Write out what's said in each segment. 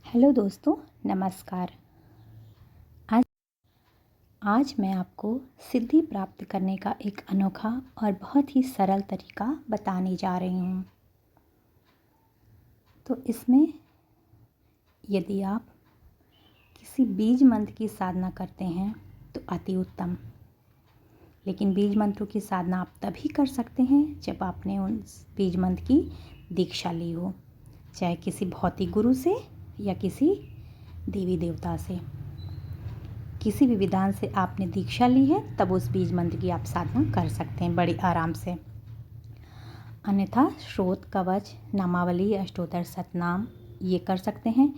Hello दोस्तों, नमस्कार। आज आज मैं आपको सिद्धि प्राप्त करने का एक अनोखा और बहुत ही सरल तरीका बताने जा रही हूँ। तो इसमें यदि आप किसी बीज मंत्र की साधना करते हैं तो अति उत्तम। लेकिन बीज मंत्रों की साधना आप तभी कर सकते हैं जब आपने उन बीज मंत्र की दीक्षा ली हो, चाहे किसी भौतिक गुरु से या किसी देवी देवता से। किसी भी विधान से आपने दीक्षा ली है तब उस बीज मंत्र की आप साधना कर सकते हैं बड़ी आराम से। अन्यथा श्रोत, कवच, नामावली, अष्टोत्तर, सतनाम ये कर सकते हैं।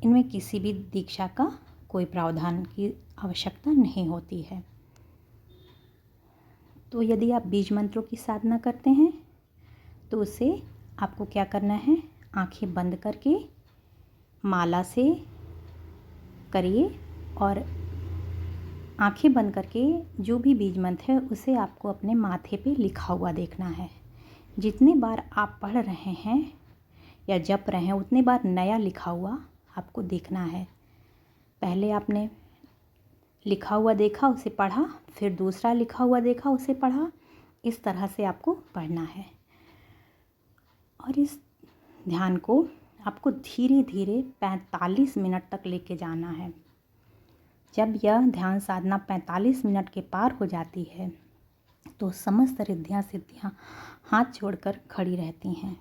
इनमें किसी भी दीक्षा का कोई प्रावधान की आवश्यकता नहीं होती है। तो यदि आप बीज मंत्रों की साधना करते हैं तो उसे आपको क्या करना है, आंखें बंद करके माला से करिए और आंखें बंद करके जो भी बीज मंत्र है उसे आपको अपने माथे पे लिखा हुआ देखना है। जितनी बार आप पढ़ रहे हैं या जप रहे हैं उतनी बार नया लिखा हुआ आपको देखना है। पहले आपने लिखा हुआ देखा, उसे पढ़ा, फिर दूसरा लिखा हुआ देखा, उसे पढ़ा। इस तरह से आपको पढ़ना है और इस ध्यान को आपको धीरे धीरे 45 मिनट तक लेके जाना है। जब यह ध्यान साधना 45 मिनट के पार हो जाती है तो समस्त रिद्धियाँ सिद्धियाँ हाथ जोड़कर खड़ी रहती हैं।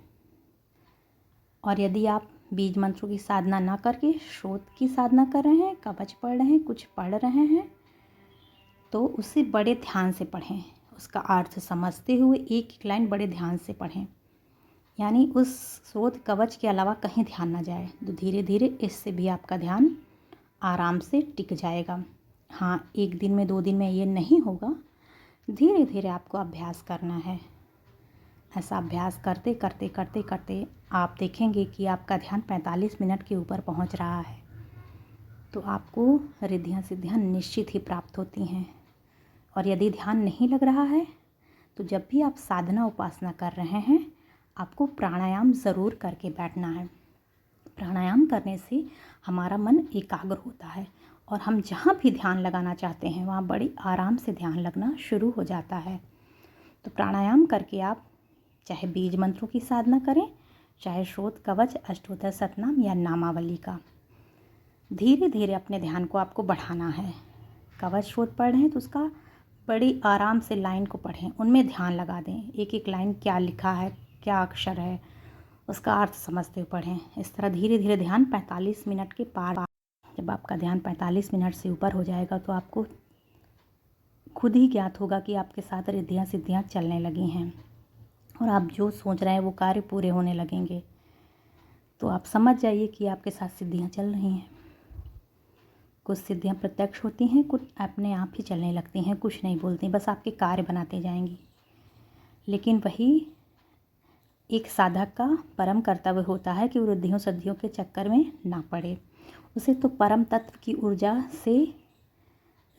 और यदि आप बीज मंत्रों की साधना ना करके श्रोत की साधना कर रहे हैं, कवच पढ़ रहे हैं, कुछ पढ़ रहे हैं, तो उसे बड़े ध्यान से पढ़ें। उसका अर्थ समझते हुए एक एक लाइन बड़े ध्यान से पढ़ें। यानी उस श्रोत कवच के अलावा कहीं ध्यान ना जाए। तो धीरे धीरे इससे भी आपका ध्यान आराम से टिक जाएगा। हाँ, एक दिन में 2 दिन में ये नहीं होगा, धीरे धीरे आपको अभ्यास करना है। ऐसा अभ्यास करते करते करते करते आप देखेंगे कि आपका ध्यान 45 मिनट के ऊपर पहुंच रहा है। तो आपको रिद्धियाँ सिद्धियाँ निश्चित ही प्राप्त होती हैं। और यदि ध्यान नहीं लग रहा है तो जब भी आप साधना उपासना कर रहे हैं आपको प्राणायाम ज़रूर करके बैठना है। प्राणायाम करने से हमारा मन एकाग्र होता है और हम जहाँ भी ध्यान लगाना चाहते हैं वहाँ बड़ी आराम से ध्यान लगना शुरू हो जाता है। तो प्राणायाम करके आप चाहे बीज मंत्रों की साधना करें, चाहे श्रोत, कवच, अष्टोत्तर, सतनाम या नामावली का, धीरे धीरे अपने ध्यान को आपको बढ़ाना है। कवच श्रोत पढ़ रहे हैं तो उसका बड़ी आराम से लाइन को पढ़ें, उनमें ध्यान लगा दें। एक एक लाइन क्या लिखा है, क्या अक्षर है, उसका अर्थ समझते हुए पढ़ें। इस तरह धीरे धीरे ध्यान 45 मिनट के पार। जब आपका ध्यान 45 मिनट से ऊपर हो जाएगा तो आपको खुद ही ज्ञात होगा कि आपके साथ रिद्धियाँ सिद्धियाँ चलने लगी हैं और आप जो सोच रहे हैं वो कार्य पूरे होने लगेंगे। तो आप समझ जाइए कि आपके साथ सिद्धियाँ चल रही हैं। कुछ सिद्धियाँ प्रत्यक्ष होती हैं, कुछ अपने आप ही चलने लगती हैं, कुछ नहीं बोलती, बस आपके कार्य बनाते जाएंगी। लेकिन वही एक साधक का परम कर्तव्य होता है कि वो रिद्धियों सिद्धियों के चक्कर में ना पड़े। उसे तो परम तत्व की ऊर्जा से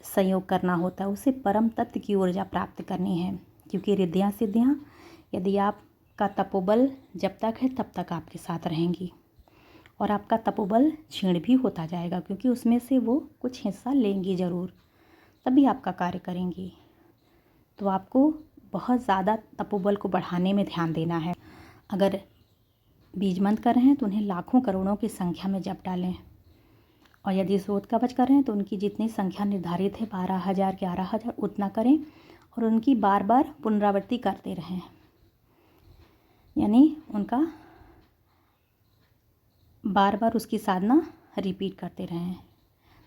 संयोग करना होता है, उसे परम तत्व की ऊर्जा प्राप्त करनी है। क्योंकि रिद्धियाँ सिद्धियाँ यदि आपका तपोबल जब तक है तब तक आपके साथ रहेंगी और आपका तपोबल क्षीण भी होता जाएगा, क्योंकि उसमें से वो कुछ हिस्सा लेंगी ज़रूर, तभी आपका कार्य करेंगी। तो आपको बहुत ज़्यादा तपोबल को बढ़ाने में ध्यान देना है। अगर बीज मंत्र कर रहे हैं तो उन्हें लाखों करोड़ों की संख्या में जप डालें। और यदि श्रोत कवच कर रहे हैं तो उनकी जितनी संख्या निर्धारित है 12,000, 11,000 उतना करें और उनकी बार बार पुनरावृत्ति करते रहें। यानी उनका बार बार उसकी साधना रिपीट करते रहें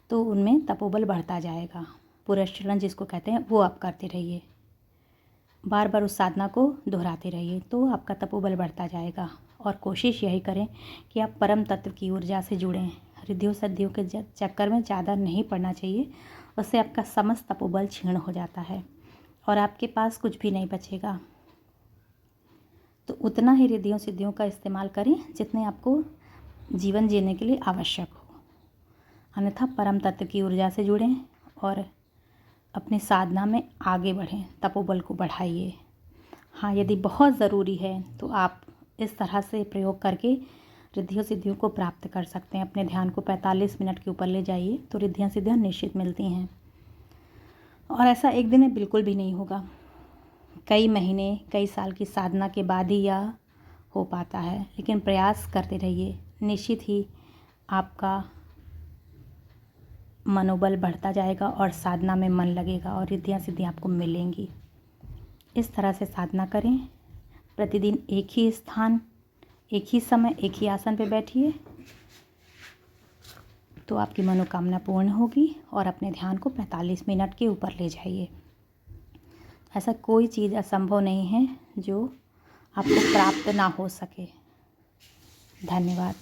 तो उनमें तपोबल बढ़ता जाएगा। पुरस्चरण जिसको कहते हैं वो आप करते रहिए, बार बार उस साधना को दोहराते रहिए तो आपका तपोबल बढ़ता जाएगा। और कोशिश यही करें कि आप परम तत्व की ऊर्जा से जुड़ें। रिद्धियों सिद्धियों के चक्कर में ज़्यादा नहीं पड़ना चाहिए, उससे आपका समस्त तपोबल क्षीण हो जाता है और आपके पास कुछ भी नहीं बचेगा। तो उतना ही रिद्धियों सिद्धियों का इस्तेमाल करें जितने आपको जीवन जीने के लिए आवश्यक हो। अन्यथा परम तत्व की ऊर्जा से जुड़ें और अपनी साधना में आगे बढ़ें, तपोबल को बढ़ाइए। हाँ, यदि बहुत ज़रूरी है तो आप इस तरह से प्रयोग करके रिद्धियों सिद्धियों को प्राप्त कर सकते हैं। अपने ध्यान को 45 मिनट के ऊपर ले जाइए तो रिद्धियाँ सिद्धियाँ निश्चित मिलती हैं। और ऐसा एक दिन में बिल्कुल भी नहीं होगा, कई महीने कई साल की साधना के बाद ही यह हो पाता है। लेकिन प्रयास करते रहिए, निश्चित ही आपका मनोबल बढ़ता जाएगा और साधना में मन लगेगा और रिद्धियाँ सिद्धियाँ आपको मिलेंगी। इस तरह से साधना करें। प्रतिदिन एक ही स्थान, एक ही समय, एक ही आसन पे बैठिए तो आपकी मनोकामना पूर्ण होगी और अपने ध्यान को 45 मिनट के ऊपर ले जाइए। ऐसा कोई चीज़ असंभव नहीं है जो आपको प्राप्त ना हो सके। धन्यवाद।